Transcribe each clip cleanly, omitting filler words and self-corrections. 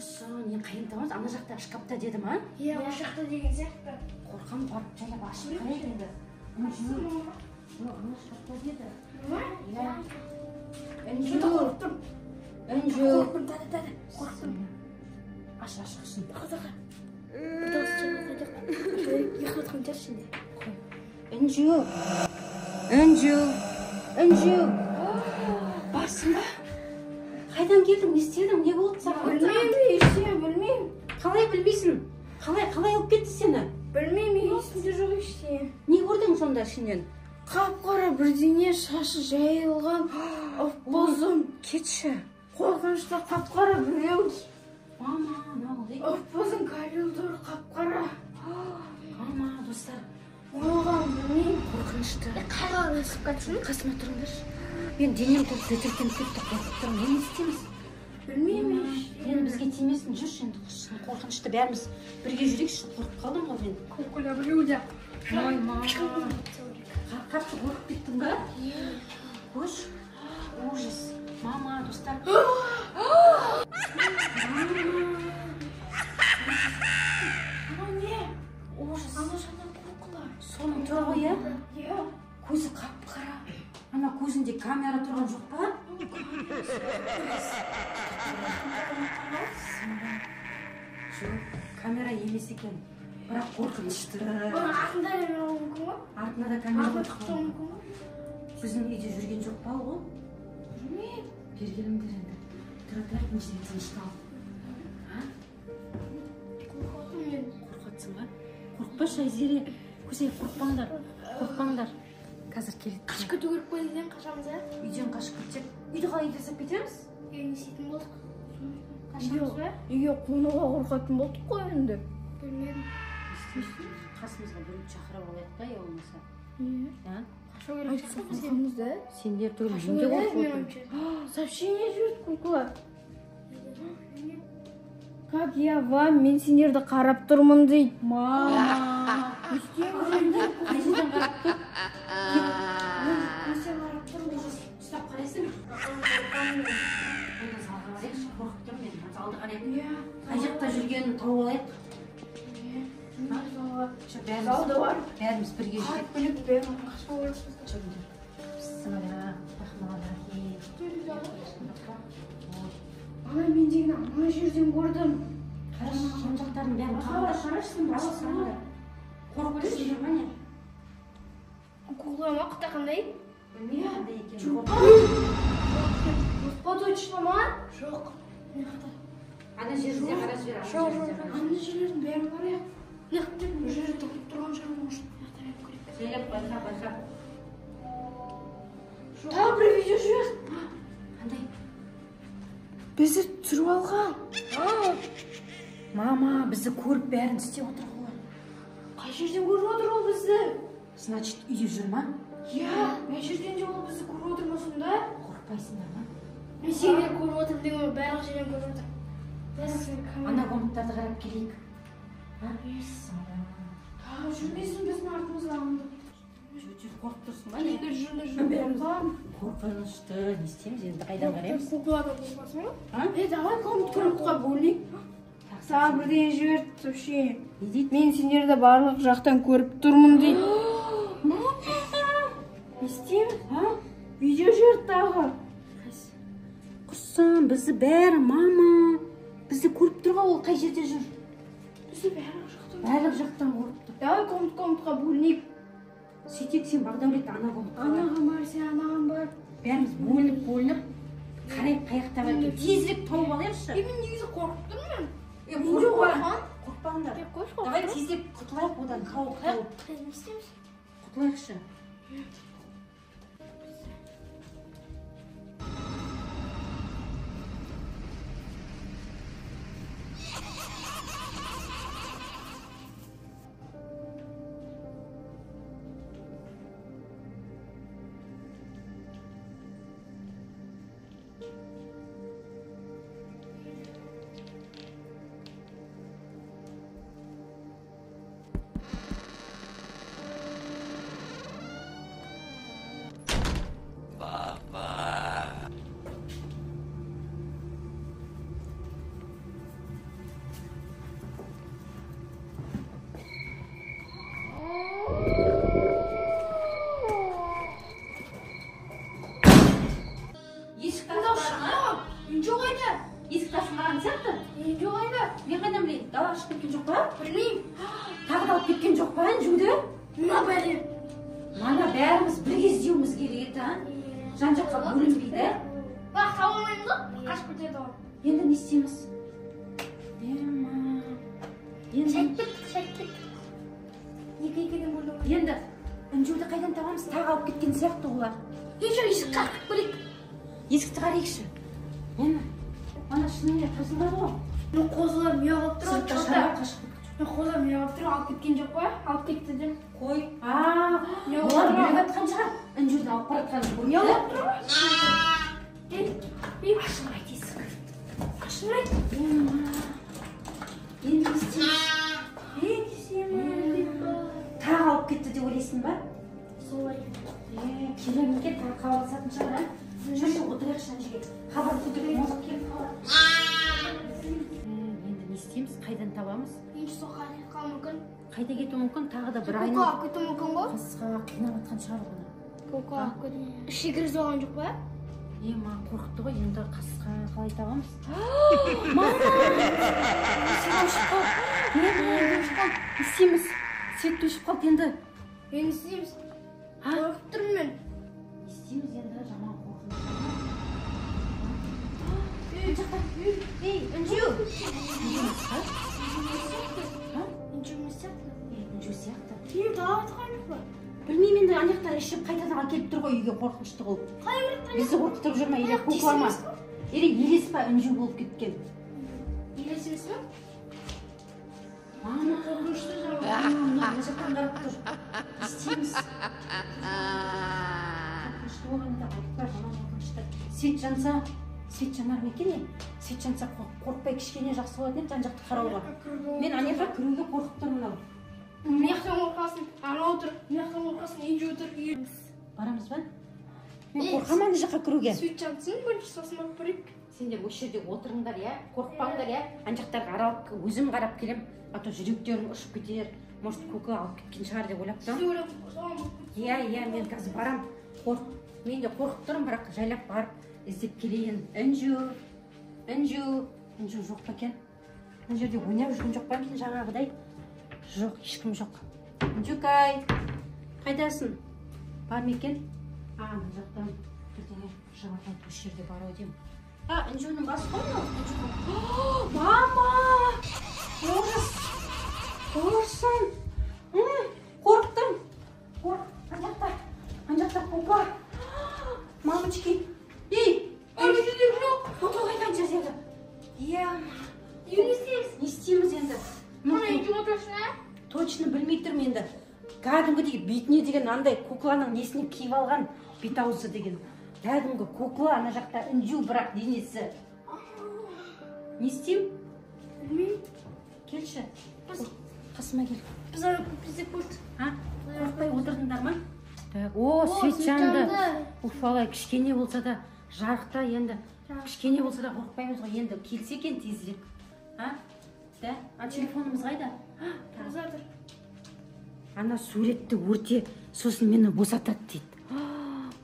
Құрсын, не қайындамыз, ана жақта шкапта деді ма? Иә, ол жақта деген сияқты. Қорқам, барып жайлап ашып қарайды енді. Ана шкапта деді. Иә. Үнжу. Үнжу. Қорқым. Аш Құрсын. Үнжу. Барсың ба? Қайдан келдің, не істедің, не болды саған? Білмеймін. Қалай білмейсің? Қалай алып кетті сені? Білмеймін, есімде жоқ ештеңе. Не көрдің сонда ішінен? Қап-қара бірдеңе, шашы жайылған, ұп-бозым. Кетші. Қорқынышта қап-қара біреу. Мама, не болды? Ұп-бозым коридор қап-қара. Мама, достар. Оған білмеймін. Қорқынышты. Қайға ысып кетсін? Қасыма тұрыңдаршы. Мен денем толып тітіркеніп кетті, қорқып тұрмын. Не істейміз? Білмеймін. Енді бізге тимесін, жүрші енді қорқынышты бәріміз бірге жүрейікші, қорқып қалдым ғой мен. Көкілі біреуде. Ой, мама. Қатты қорқып кеттің ба? Көш. Ужас. Мама, достар. Ана не? Ужас. Ана жаңа кукла. Соның түрі ғой, иә? Иә. Көзі қап-қара. Ана көзінде камера тұрған жоқ па? Жоқ, камера емес екен. Бірақ қорқынышты. Артында да мүмкін ба? Артына да камера Артында тұрған. мүмкін ба? Біздің үйде жүрген жоқ па ол? Білмеймін. Бергенімдер енді. Тұра тұрайық, нешіне тыныштал. Қорқатым мен. Қорқатсың ба? Қорқпашы, Айзере. Көзей, қорқпаңдар. Қазір келеді. Қашып кету керек қой үйден қашамыз, ә? Үйден қашып кетсек, үйді қалай тастап кетеміз? Не істейтін болдық? Қашамыз ба? Үйге қонуға қорқатын болдық қой енді. Білмедім. Қасымызға біреуді шақырып алайық та, я болмаса. Иә. Қашу керек. Қорқамыз да? Сендер түгіл жөнде қорқып. Сообщение жіберді кукла. Как я вам, мен сендерді қарап тұрмын дейді. Мама! Не істеймін? Қайсыдан қарап тұр? Сен қарап тұрмын. Ұстап қарайсың? Онда залға барайықшы, қорқып тұрмын мен. Залды қарайық. Қай жақта жүргенін тауып алайық. Залда бар. Бәріміз бірге жүрейік. Қарып біліп бәрін қашып көріпсіз. Жүріңдер. Бисмиллахиррахманиррахим. Ана мен деген ана жерден көрдім. Қарашы, жан-жақтардың бәрін қарашы. Қорқып жүрсіңдер ме не? Кукла ма? Құта қандай? Білмеймін қандай екенін. По точно ма? Жоқ. Ана жерде қарап жібер. Ана жерлердің бәрін қарайық. Бұл жерде тұрған жерін ұшын. Сөйлеп байқа. Тағы бір видео жібер. Қандай? Бізді түсіріп алған. Мама, бізді көріп бәрін істеп отыр ғой. Қай жерден көріп отыр ол бізді? Значит, үйде жүр ма? Иә, мен жерден де ол бізді көріп отыр ма сонда? Қорықпайсыңдар ма? Мен сендер көріп отыр деген барлық жерден көріп отыр. Ана комнаттарды қарап келейік. Жүрмесін біздің артымызға алынды. Жүр, қорқып тұрсың ба? Жүрмесін. Қорқынышты, не істейміз енді қайдан қараймыз? Куклада болмасын ба? Давай Комнатқа бөлейік. Саған бірден жіберді сообщение. Не дейді? Мен сендерді барлық жақтан көріп тұрмын дейді. Не істейміз? Видео жіберді тағы. Құсым, бізді бәрі, мама. Бізді көріп тұрға ол қай жерде жүр? Бізді барлық жақтан. Барлық жақтан көріп тұр. Давай комнатқа бөлінейік. Сөйтек сен Бағдәулетті ана комнатқа. Анаған бар, сен анаған бар. Бәріміз бөлініп, қарай қаяқта бар екен. Тезірек тауып алайықшы. Мен негізі қорқып тұрмын. Қорықпаңдар. Давай тезірек құтылайық одан. Құтылайықшы. Жоқ енді. Мен қайдан білейін? Далаға шығып кеткен жоқ па? Білмеймін. Тағы да алып кеткен жоқ па Інжуді? Мына бәлем. Мана бәріміз бірге іздеуіміз керек еді, жан жаққа бөлінбейді. Бірақ таба алмаймыз ғой, қашып кетеді ғой. Енді не істейміз? Шәйттік. Екі-екіден бөлініп. Енді Інжуді қайдан табамыз? Тағы алып кеткен сияқты олар. Еще есік қақтық көрейік. Есікті қарайықшы. Ана шынымен қосылады ғой. Мен қозылар мияғып тұр. Сыртта шарап қашып кетті. Мен қозылар мияғып тұр, алып кеткен жоқ па? Алып кетті деп. Қой. Олар біліп атқан шығар. Інжуді алып баратқанын көрді. Мияғып тұр ғой. Ашылмайды есік. Ашылмайды. Енді не істейміз? Тағы алып кетті деп ойлайсың ба? Солай. Келемге тағы хабарласатын шығар. Жүрші отырайықшы ана жерге. Хабар күтіп мозық келіп қалады. Енді не істейміз? Қайдан табамыз? Енді сол қайтуы мүмкін. Қайда кетуі мүмкін? Тағы да бір Коко айналып алып кетуі мүмкін ғой. қасқа қинап атқан шығар оны. Коко алып кетуі. Ішке кіргізіп алған жоқ па? Маған қорқытты ғой, енді қасқа қалай табамыз? Мама! Свет өшіп қалды. Не істейміз? Свет өшіп қалды енді. Енді істейміз. Қорқып тұрмын мен. Не істейміз енді? Жаман қорқынышты. Ей, Інжу! Інжу сияқты. Мен тағы тұрған жоқ па? Білмеймін енді ана жақтан ішіп қайтадан әкеліп тұр ғой үйге қорқынышты қылып. Бізді қорқытып жүр ма? Или кукла ма? Или елес па Інжу болып кеткен? Елес емес пе? Мама қорқынышты жаңа. Мына жақтан қарап тұр. Не істейміз? Қорқынышты болғанда айтып бар, жаман қорқынышты. Свет жанса, свет жанар ма екен? Свет жанса қорықпай кішкене жақсы болатын еді жан жақты қарауға. Мен ана жаққа кіруге қорқып тұрмын мынау. Мияқтан қорқасың, анау тұр. Мияқтан қорқасың, Інжу тұр. Барамыз ба? Мен қорқамын ана жаққа кіруге. Свет жансың, бірінші сосын барып көрейік. Сендер осы жерде отырыңдар, иә? Қорықпаңдар, иә? Ана жақтарға аралап өзім қарап келем. А то жүректерің ұшып кетер. Может, көке алып кеткен шығар деп ойлап тұрмын. Иә, мен қазір барам. Мен де қорқып тұрмын, бірақ жайлап барып іздеп келейін. Інжу жоқ па екен? Мына жерде ойнап жүрген жоқ па мен жаңағыдай? Жоқ, ешкім жоқ. Інжукай, қайдасың? Бар ма екен? Ана жақтан бірдеңе жауапан осы жерде бар ау деймін. Інжуның басы ғой мынау? Мама! Ужасын! Қорықтым! Ана жақта Коко! Мамочки! Ей! Коко қайдан жазеді? Не істейміз енді? Точно білмей тұрмын енді. Кәдімгідей бетіне деген андай кукланың несіне киіп алған бет аузы деген. Кәдімгі кукла ана жақта Інжу бірақ денесі. Не істеймін? Білмеймін. Келші. Қасыма кел. Біз ары көпіздеп көрді. Қорқпай отырдыңдар ма? О, свет жанды. Уфалай, кішкене болса да жарықта енді. Кішкене болса да қорқпаймыз ғой енді. Келсе екен тезірек. Телефонымыз қайда? Тазадыр. Ана суретті өрте, сосын мені босатады дейді.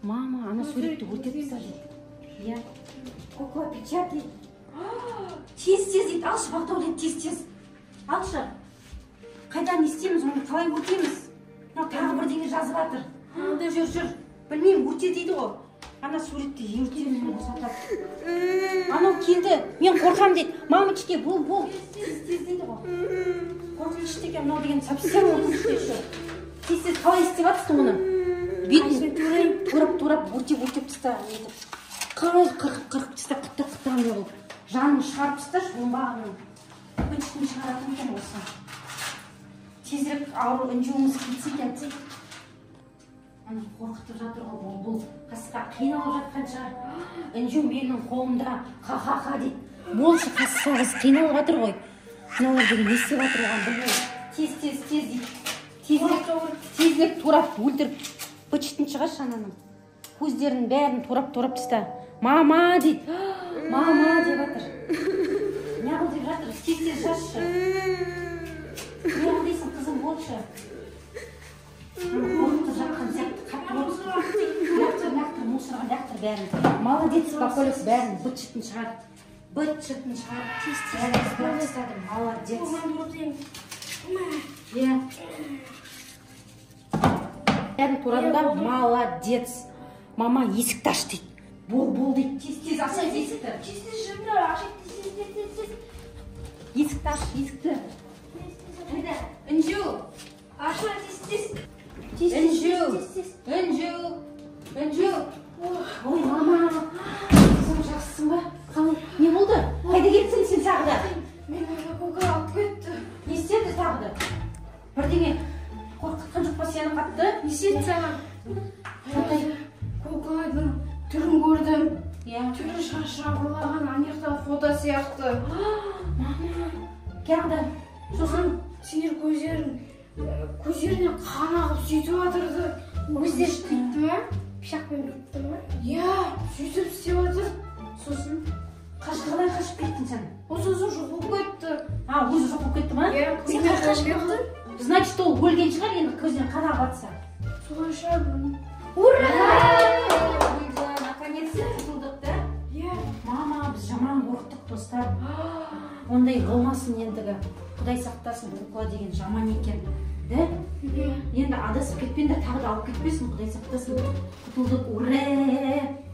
Мама, ана суретті өртеп тастады. Иә. Коко, печатает. Тез дейді, алшы бақтау дейді, тез. Алшы. Қайда не істейміз, оны қалай өртейміз? Тағы бірдеңе жазып жатыр. Жүр. Білмеймін, өрте дейді ғой. Ана суретті өртеп мені босатады. Анау келді, мен қорқам дейді. Мамочки, бол. Тез дейді ғой. Қорқынышты екен, мынау деген совсем қорқынышты еще. Тез қалай істеп жатсың оны? Бетін турап өртеп таста. Қалай қырқып таста, құттықтағандай болып. Жанын шығарып тасташы, оңбағының. Өтістің шығаратын екен осы. Тезірек ауру Інжуіміз кетсе екен. Ана қорқытып жатыр ғой, бұл қасқа қиналып жатқан шығар. Інжу менің қолымда, ха-ха-ха дейді. Болшы қасқа қыз қиналып жатыр ғой. Мыналар деген не істеп жатыр оған білмеймін. Тез дейді. Тезірек турап өлтіріп бычытын шығаршы ананың. Көздерінің бәрін турап таста. Мама дейді. Мама деп жатыр. Неғыл деп жатыр, тез жазшы. Неғыл дейсің қызым, болшы. Қорқытып жатқан сияқты қатты болшы. Лақтыр, мусорға лақтыр бәрін. Молодец, Паколес бәрін бычытын шығар. быт-шытын шығарып тастадым. Молодец. Иә. Бәрін турадым, молодец. Мама есікті аш дейді. Бол дейді. Тез аша есікті. Есікті аш, есікті. Қайда? Үнжу. Аша, тез. Үнжу. Ой, мама. Сен жақсысың ба? Қалай? Не болды? Қайда кеттің сен тағы да? Мені көке алып кетті. Не істеді тағы да? Бірдеңе қорқытқан жоқ па сені қатты? Не істеді саған? Көкайдың түрін көрдім. Иә. Түрі шашырабырлаған анаяқтағы фото сияқты. Мама. Келді. Сосын Сендер көздерінен қан ағып сөйтіп жатырды. өздері Бүйтті ма? Пышақпен бүйтті ма? Иә, сөйтіп істеп жатыр. сосын қалай қашып кеттің сен? Сосын жоқ болып кетті. Өзі жоқ болып кетті ма? Иә, Сен қалай қашып кеттің? Значит, ол өлген шығар, енді көзден қан ағып жатса. Солай шығар. Ура! Наконец-то құтылдық, да? Иә. Мама, біз жаман қорықтық, достар. Ондай болмасын ендігі. Құдай сақтасын, кукла деген жаман екен. Да? Енді адасып кетпеңдер, тағы да алып кетпесін, Құдай сақтасын. Құтылдық, ура!